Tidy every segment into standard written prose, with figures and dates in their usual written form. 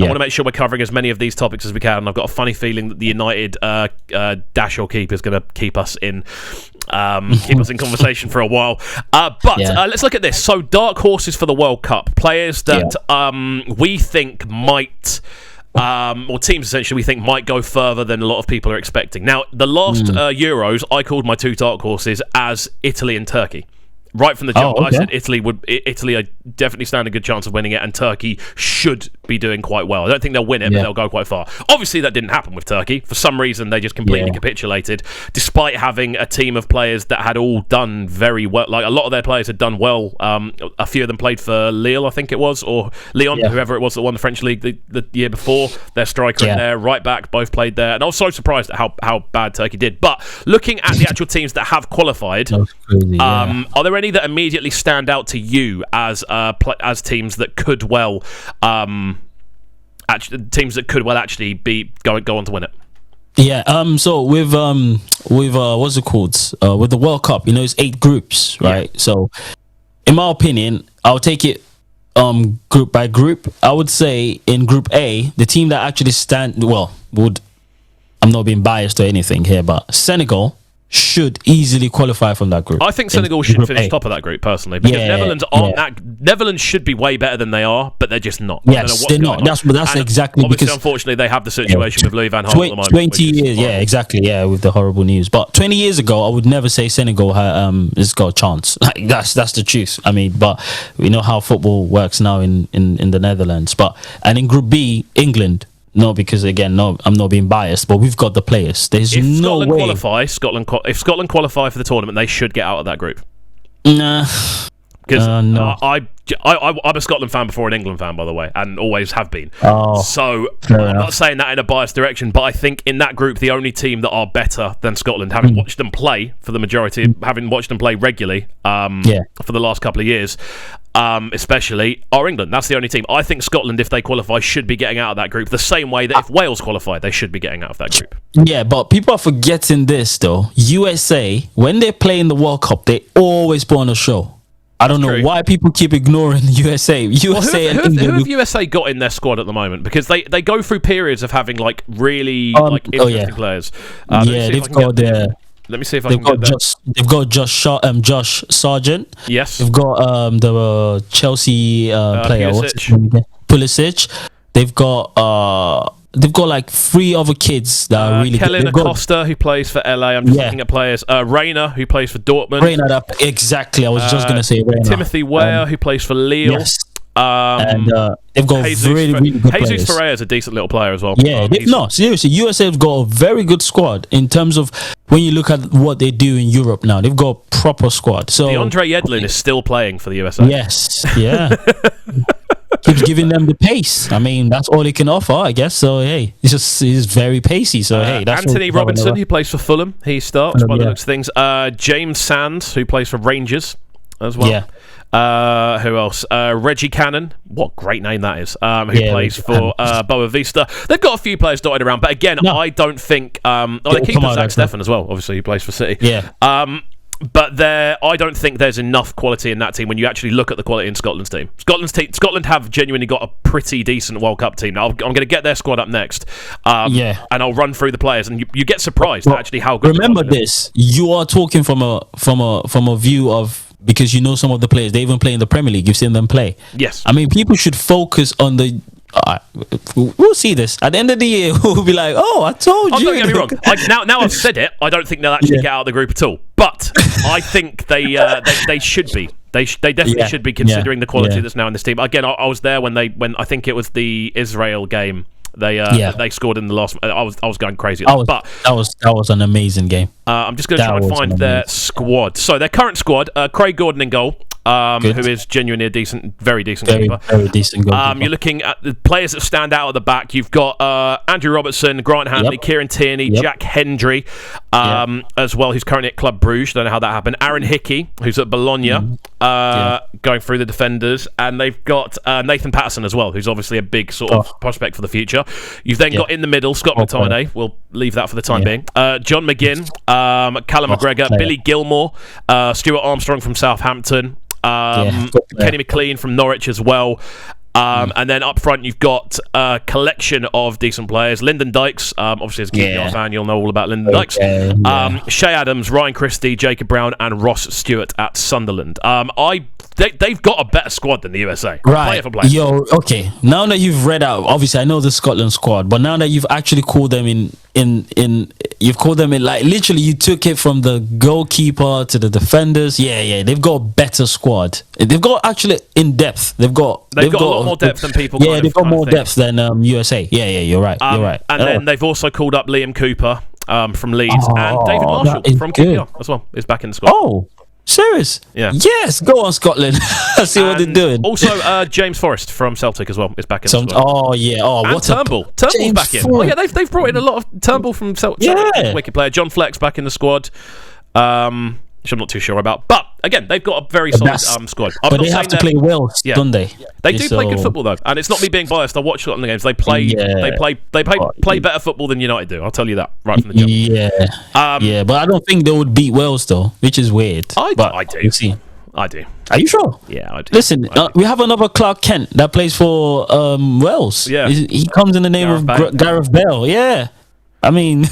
I want to make sure we're covering as many of these topics as we can, and I've got a funny feeling that the United dash or keep is going to keep us in conversation for a while. But let's look at this. So, dark horses for the World Cup, players that we think might... or teams essentially we think might go further than a lot of people are expecting. Now, the last Euros, I called my two dark horses as Italy and Turkey. Right from the jump, I said Italy definitely stand a good chance of winning it, and Turkey should be doing quite well. I don't think they'll win it, but they'll go quite far. Obviously, that didn't happen with Turkey. For some reason, they just completely capitulated, despite having a team of players that had all done very well. Like, a lot of their players had done well. A few of them played for Lille, I think it was, or Lyon, whoever it was that won the French league the year before. Their striker in there, right back, both played there. And I was so surprised at how bad Turkey did. But looking at the actual teams that have qualified, crazy, are there any that immediately stand out to you as teams that could well actually be go on to win it? So with what's it called, with the World Cup, it's 8 groups, right? So in my opinion, I'll take it group by group. I would say in Group A, the team that actually I'm not being biased or anything here, but Senegal should easily qualify from that group. I think Senegal should finish top of that group personally, because Netherlands aren't that. Netherlands should be way better than they are, but they're just not. Yes, they're not. That's exactly obviously, because unfortunately, they have the situation with Louis van Gaal at the moment. 20 years, exactly, with the horrible news. But 20 years ago, I would never say Senegal has got a chance. Like, that's the truth. I mean, but we know how football works now in the Netherlands. And in Group B, England. No, because again, I'm not being biased, but we've got the players. There's if no Scotland way. If Scotland qualify for the tournament, they should get out of that group. Nah, because no. I'm a Scotland fan before an England fan, by the way, and always have been. So I'm not saying that in a biased direction, but I think in that group, the only team that are better than Scotland, having watched them play for the majority, having watched them play regularly for the last couple of years, especially, are England. That's the only team. I think Scotland, if they qualify, should be getting out of that group the same way that if Wales qualify, they should be getting out of that group. Yeah, but people are forgetting this, though. USA, when they play in the World Cup, they always put on a show. I don't know why people keep ignoring USA. Who have USA got in their squad at the moment? Because they go through periods of having really interesting players. They've got their... Let me see if I can get that. They've got Josh Sargent. Yes. They've got the Chelsea player, Pulisic. They've got like 3 other kids that are really Kellen good. Acosta, who plays for LA. I'm just looking at players. Reyna, who plays for Dortmund. Exactly. I was just going to say Reyna. Timothy Weah, who plays for Lille. Yes. And they've got really good players. Jesus Ferreira is a decent little player as well. Yeah, seriously, USA have got a very good squad in terms of when you look at what they do in Europe now. They've got a proper squad. So DeAndre Yedlin is still playing for the USA. Yes, yeah. Keeps giving them the pace. I mean, that's all he can offer, I guess. So hey, he's very pacey. So hey, that's Anthony Robinson, who plays for Fulham. He starts by the looks of things. James Sands, who plays for Rangers as well. Yeah. Who else? Reggie Cannon. What great name that is. Who plays for Boa Vista. They've got a few players dotted around, but again, I don't think. They keep Zach Steffen as well. Obviously, he plays for City. Yeah. But I don't think there's enough quality in that team when you actually look at the quality in Scotland's team. Scotland have genuinely got a pretty decent World Cup team. Now, I'm going to get their squad up next. And I'll run through the players, and you get surprised at actually how good. Remember this: you are talking from a view of. Because you know some of the players, they even play in the Premier League. You've seen them play. Yes. I mean, people should focus on the... we'll see this. At the end of the year, we'll be like, I told you. Don't get me wrong. Now I've said it, I don't think they'll actually get out of the group at all. But I think they should be. They definitely should be, considering the quality that's now in this team. Again, I was there when I think it was the Israel game. They scored in the last. I was going crazy. That was an amazing game. I'm just going to try and find their squad. So their current squad: Craig Gordon in goal, who is genuinely a very decent keeper. Very decent goalkeeper. You're looking at the players that stand out at the back. You've got Andrew Robertson, Grant Hanley, Kieran Tierney, Jack Hendry, as well, who's currently at Club Bruges. Don't know how that happened. Aaron Hickey, who's at Bologna, going through the defenders, and they've got Nathan Patterson as well, who's obviously a big sort of prospect for the future. You've then got in the middle Scott McTominay. We'll leave that for the time being. John McGinn, Callum McGregor, Billy Gilmore, Stuart Armstrong from Southampton, Kenny McLean from Norwich as well. And then up front, you've got a collection of decent players. Lyndon Dykes, obviously as a QPR fan, you'll know all about Lyndon Dykes. Shea Adams, Ryan Christie, Jacob Brown, and Ross Stewart at Sunderland. They've got a better squad than the USA. Right. Yo, okay. Now that you've read out, obviously I know the Scotland squad, but now that you've actually called them you've called them in, like, literally you took it from the goalkeeper to the defenders. Yeah, they've got a better squad. They've got actually in depth. They've got a lot more depth than people. Yeah, they've got more depth than USA. Yeah, you're right. You're right. And then they've also called up Liam Cooper from Leeds, and David Marshall from QPR as well is back in the squad. Oh, serious? Yeah. Yes, go on, Scotland. See what they're doing. Also, James Forrest from Celtic as well is back in the squad. Oh, yeah. Oh, and what Turnbull. Turnbull's back in. Oh, yeah, they've brought in a lot of Turnbull from Celtic. Yeah. Wicked player. John Fleck's back in the squad. Which I'm not too sure about. But, again, they've got a very solid squad. But they have to play Wales, don't they? They do play good football, though. And it's not me being biased. I watch Scotland games. They play better football than United do. I'll tell you that right from the jump. Yeah. But I don't think they would beat Wales, though, which is weird. I do. We'll see. I do. Are you sure? Yeah, I do. Listen, we have another Clark Kent that plays for Wales. Yeah. He comes in the name of Gareth Bale. Yeah. I mean...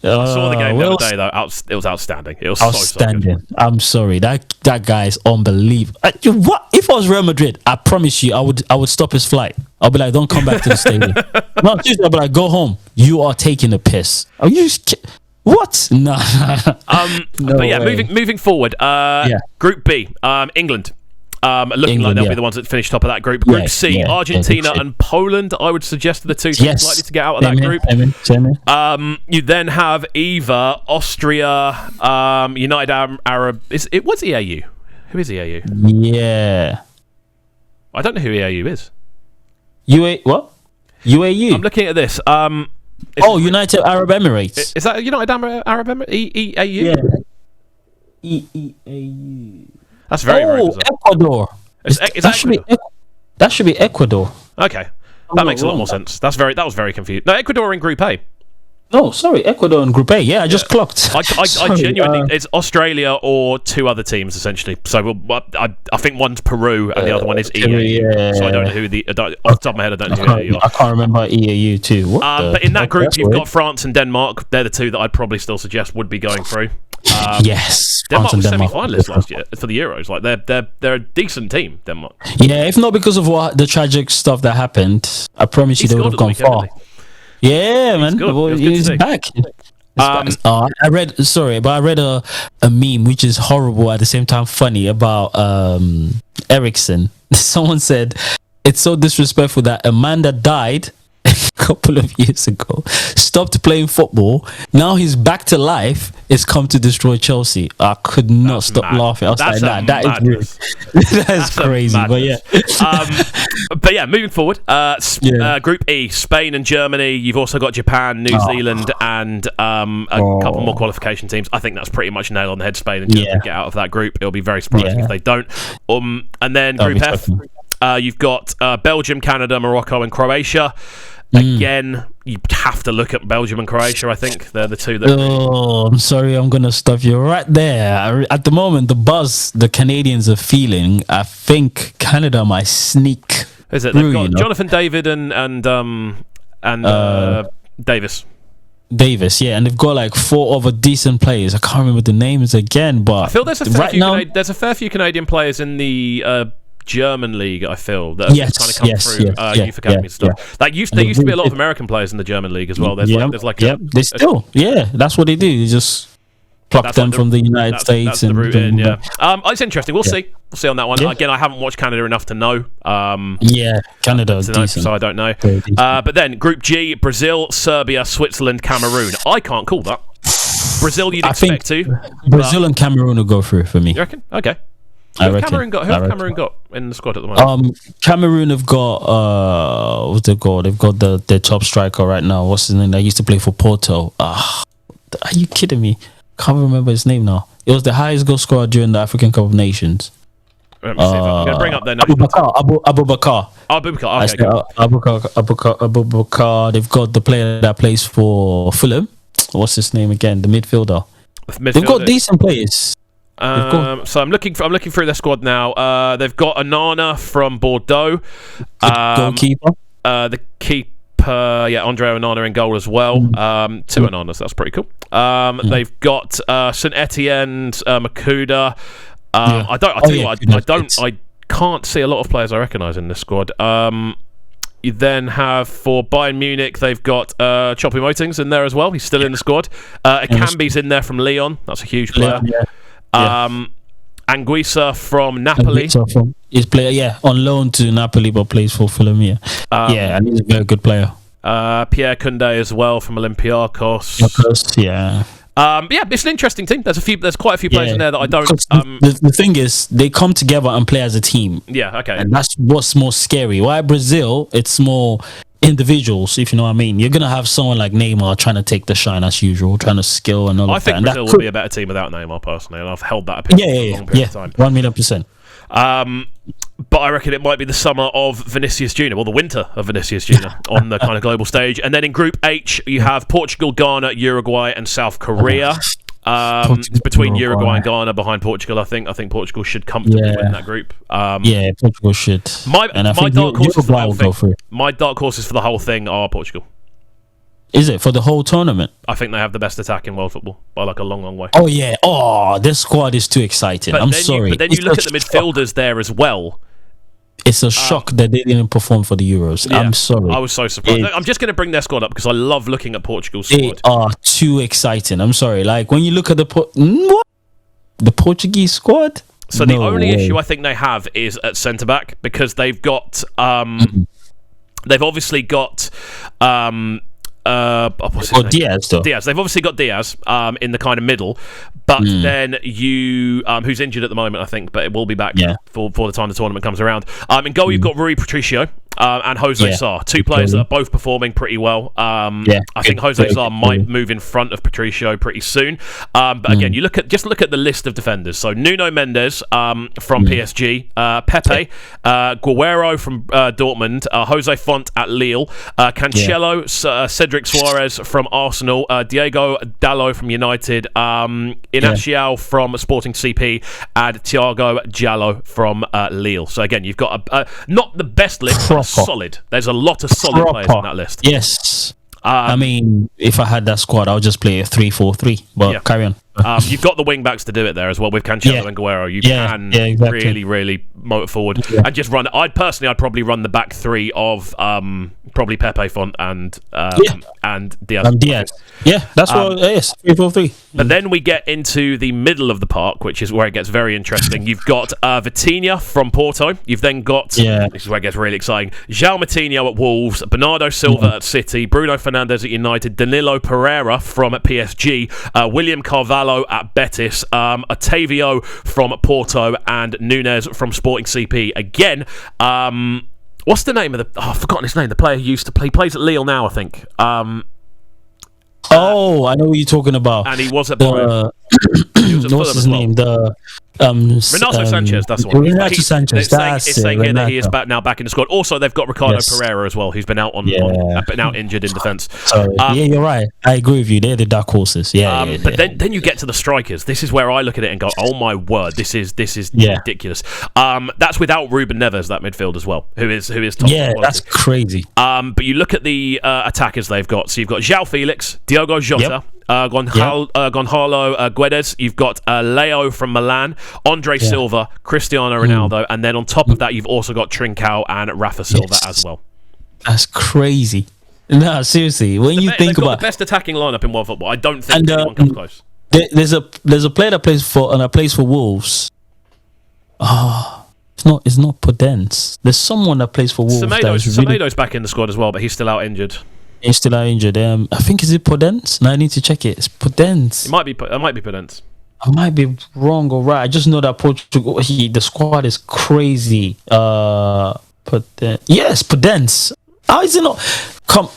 I saw the game the other day, though. It was outstanding. It was outstanding. So I'm sorry, that guy is unbelievable. What if I was Real Madrid? I promise you, I would stop his flight. I'll be like, don't come back to the stadium. No, seriously, I'll be like, go home. You are taking a piss. Are you? What? No. But yeah, moving forward. Group B, England. Looking like they'll be the ones that finish top of that group. Group C, Argentina and Poland. I would suggest the two teams likely to get out of that group. You then have either Austria, United Arab. What's EAU? Who is EAU? Yeah, I don't know who EAU is. What? UAU. I'm looking at this. United Arab Emirates. Is that United Arab Emirates? EAU. Yeah. EAU. That's very Ecuador. That should be Ecuador. Okay, that makes a lot more sense. That was very confusing. No, Ecuador in Group A. No, sorry, Ecuador in Group A. Yeah, I just clocked. I genuinely, it's Australia or two other teams essentially. So I think one's Peru and the other one is EAU. So I don't know who off the top of my head, I don't know who EAU are. I can't remember EAU too. But in that group, you've got France and Denmark. They're the two that I'd probably still suggest would be going through. Yes, Denmark was semi-finalists last year for the Euros. Like they're a decent team, Denmark. Yeah, if not because of the tragic stuff that happened, I promise you they would have gone far. Yeah, man, he's back. I read a meme which is horrible at the same time funny about Ericsson. Someone said it's so disrespectful that a man that died a couple of years ago stopped playing football. Now he's back to life. It's come to destroy Chelsea. I could not stop laughing. I was like, that is rude. That is crazy. But yeah, moving forward. Group E, Spain and Germany. You've also got Japan, New Zealand, and a couple more qualification teams. I think that's pretty much nail on the head. Spain and Germany get out of that group. It'll be very surprising if they don't. And then Group F, you've got Belgium, Canada, Morocco, and Croatia. Again, you have to look at Belgium and Croatia. I think they're the two that. I'm sorry, I'm gonna stop you right there. At the moment, the buzz the Canadians are feeling, I think Canada might sneak. Is it? They've got Jonathan David and Davis. Davis, yeah, and they've got like 4 other decent players. I can't remember the names again, but I feel there's a fair few Canadian players in the German league. I feel that kind of come through youth academy stuff. Like there used to be a lot of American players in the German league as well. That's what they do. They just pluck them from the United States. That's the route in, it's interesting. We'll see. We'll see on that one. Again, I haven't watched Canada enough to know. Canada, so I don't know. But then Group G: Brazil, Serbia, Switzerland, Cameroon. I can't call that. Brazil, you'd expect to. Brazil and Cameroon will go through for me. You reckon? Okay. Who have Cameroon got in the squad at the moment? Cameroon have got what's they called? They've got their top striker right now. What's his name? That used to play for Porto. Are you kidding me? Can't remember his name now. It was the highest goal scorer during the African Cup of Nations. Let me see if I'm going to bring up their name. Abubakar. Okay. Abubakar. They've got the player that plays for Fulham. What's his name again? The midfielder. They've got decent players. So I'm looking through their squad now. They've got Onana from Bordeaux. Goalkeeper. The keeper, Andre Onana in goal as well. 2 Onanas, that's pretty cool. They've got St Etienne, Makuda. I can't see a lot of players I recognise in this squad. You then have for Bayern Munich, they've got Choppy Motings in there as well. He's still in the squad. Akambi's in there from Lyon. That's a huge player. Anguissa from Napoli. He's on loan to Napoli, but plays for Fulham. And he's a very good player. Pierre Koundé as well from Olympiacos. It's an interesting team. There's quite a few players in there that I don't. The thing is, they come together and play as a team. Yeah, okay. And that's what's more scary. Why Brazil? It's more individuals, if you know what I mean. You're gonna have someone like Neymar trying to take the shine as usual, trying to skill and all I of that. think Brazil will be a better team without Neymar personally, and I've held that opinion for a long period of time. 1,000,000%. But I reckon it might be the summer of Vinicius Junior, or the winter of Vinicius Junior on the kind of global stage. And then in Group H, you have Portugal, Ghana, Uruguay, and South Korea. It's between Uruguay and Ghana, behind Portugal. I think Portugal should comfortably win that group. Portugal should. My dark horses for the whole thing are Portugal. Is it for the whole tournament? I think they have the best attack in world football by like a long, long way. Oh yeah. Oh, this squad is too exciting. I'm sorry. But then you look at the midfielders there as well. It's a shock that they didn't perform for the Euros. I'm sorry. I was so surprised. I'm just going to bring their squad up because I love looking at Portugal's squad. They are too exciting. I'm sorry. Like when you look at the Portuguese squad. So the only issue I think they have is at centre back, because they've got they've obviously got Diaz though. Diaz. They've obviously got Diaz in the kind of middle, but then you who's injured at the moment, I think, but it will be back for the time the tournament comes around. In goal, you've got Rui Patricio and Jose Sarr, two players that are both performing pretty well. I think Jose Sarr might move in front of Patricio pretty soon. But again, you look at the list of defenders. So Nuno Mendes from PSG, Pepe, Guerrero from Dortmund, Jose Font at Lille, Cancelo, Cedric Suarez from Arsenal, Diego Dalot from United, Inacial from Sporting CP, and Thiago Giallo from Lille. So again, you've got not the best list, but solid. There's a lot of solid players on that list. Yes. I mean, if I had that squad, I would just play a 3-4-3. But carry on. You've got the wing backs to do it there as well with Cancelo and Guerrero. You can really, really motor forward and just run. I'd probably run the back three of probably Pepe, Font, and Diaz. Diaz. Yeah, that's what it is. 3-4-3. But then we get into the middle of the park, which is where it gets very interesting. You've got Vitinha from Porto. You've then got, this is where it gets really exciting, João Moutinho at Wolves, Bernardo Silva at City, Bruno Fernandes at United, Danilo Pereira from PSG, William Carvalho at Betis, Otavio from Porto, and Nunes from Sporting CP. Again, what's the name of I've forgotten his name. The player who used to play, he plays at Lille now, I think. I know what you're talking about. And he was at Bayern. What's his name? Renato Sanchez, that's the one. Renato Sanchez. It's saying here that he is back in the squad. Also, they've got Ricardo Pereira as well, who's been out injured in defence. You're right. I agree with you. They're the dark horses. But then you get to the strikers. This is where I look at it and go, "Oh my word, this is ridiculous." That's without Ruben Neves, that midfield as well, who is top. Yeah, that's crazy. But you look at the attackers they've got. So you've got João Felix, Diogo Jota. Gonzalo Guedes. You've got Leo from Milan, Andre Silva, Cristiano Ronaldo, and then on top of that, you've also got Trincao and Rafa Silva as well. That's crazy. No, seriously. When you think about the best attacking lineup in world football, I don't think anyone comes close. There's a player that plays for Wolves. It's not Podence. There's someone that plays for Wolves. Semedo's back in the squad as well, but he's still out injured. He's still out injured. I think, is it Podence? No, I need to check it. It's Podence. It might be Podence. I might be wrong or right. I just know that Portugal, the squad is crazy. Yes, Podence. How is it not? Come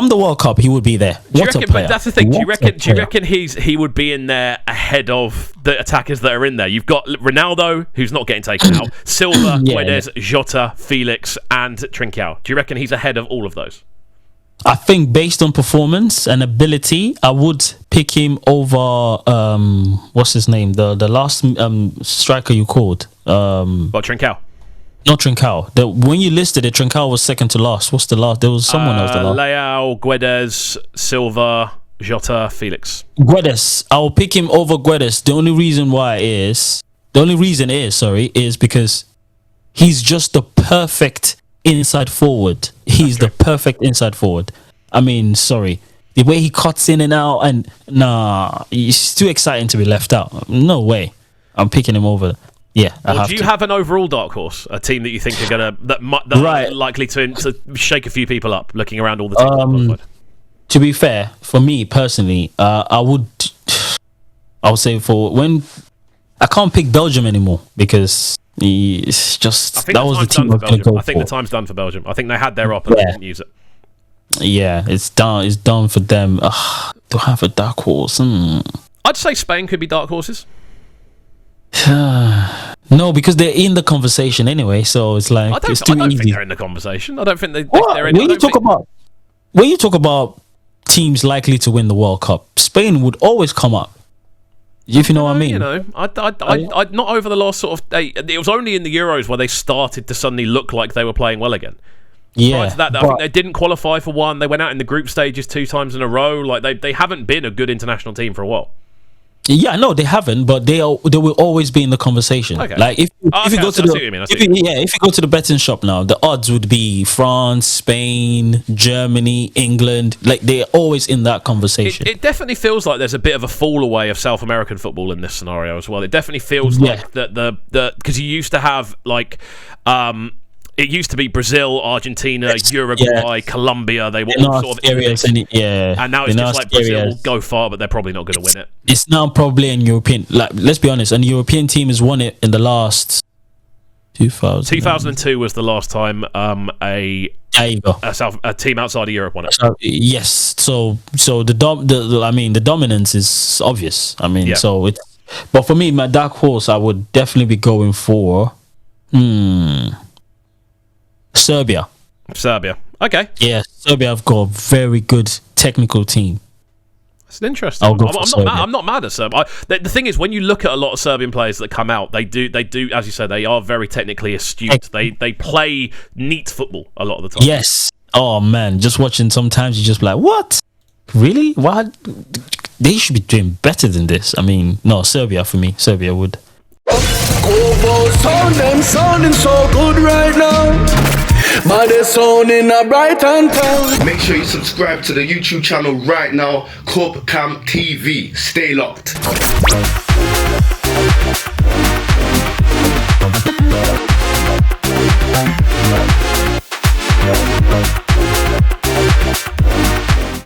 the World Cup, he would be there. What a player. But that's the thing. Do you reckon he would be in there ahead of the attackers that are in there? You've got Ronaldo, who's not getting taken out, Silva, Guedes, Jota, Felix, and Trincao. Do you reckon he's ahead of all of those? I think based on performance and ability, I would pick him over what's his name? The last striker you called. Trincao. Not Trincao. When you listed it, Trincao was second to last. What's the last? There was someone else. The last. Leao, Guedes, Silva, Jota, Felix. Guedes. I'll pick him over Guedes. The only reason is because he's just the perfect inside forward. He's the perfect inside forward. I mean, sorry. The way he cuts in and out, and it's too exciting to be left out. No way. I'm picking him over. Yeah. Do you have an overall dark horse? A team that you think are are likely to shake a few people up, looking around all the teams? To be fair, for me personally, I would say I can't pick Belgium anymore because it's just that was the team I was going to go for. I think the time's done for Belgium. I think they had their op and they didn't use it. Yeah, it's done. It's done for them. Do I have a dark horse? I'd say Spain could be dark horses. No, because they're in the conversation anyway. So it's like I don't think they're in the conversation. I don't think they're in. When you talk about teams likely to win the World Cup, Spain would always come up. If you know what I mean. You know, I'd not over the last sort of. It was only in the Euros where they started to suddenly look like they were playing well again. Yeah, prior to that, I think they didn't qualify for one. They went out in the group stages 2 times in a row. Like they haven't been a good international team for a while. Yeah, no, they haven't, but they will always be in the conversation. Okay. Like if you go to if you go to the betting shop now, the odds would be France, Spain, Germany, England. Like they're always in that conversation. It definitely feels like there's a bit of a fall away of South American football in this scenario as well. It definitely feels like that the because you used to have like. It used to be Brazil, Argentina, Uruguay, Colombia. They were all sort of areas, and now it's just like Brazil will go far, but they're probably not going to win it. It's now probably an European. Like, let's be honest, a European team has won it in the last 2002 was the last time a team outside of Europe won it. Yes, so the dominance is obvious. I mean, so it's. But for me, my dark horse, I would definitely be going for. Serbia. Okay. Yeah, Serbia have got a very good technical team. It's interesting. I'm not mad at Serbia. The thing is, when you look at a lot of Serbian players that come out, they do, as you said, they are very technically astute. They play neat football a lot of the time. Yes. Oh man, just watching sometimes you just be like, what? Really? What? They should be doing better than this. I mean, no, Serbia for me. Serbia would. Sounding so good right now. But it's sounding a Brighton town. Make sure you subscribe to the YouTube channel right now, CubCamTV. Stay locked.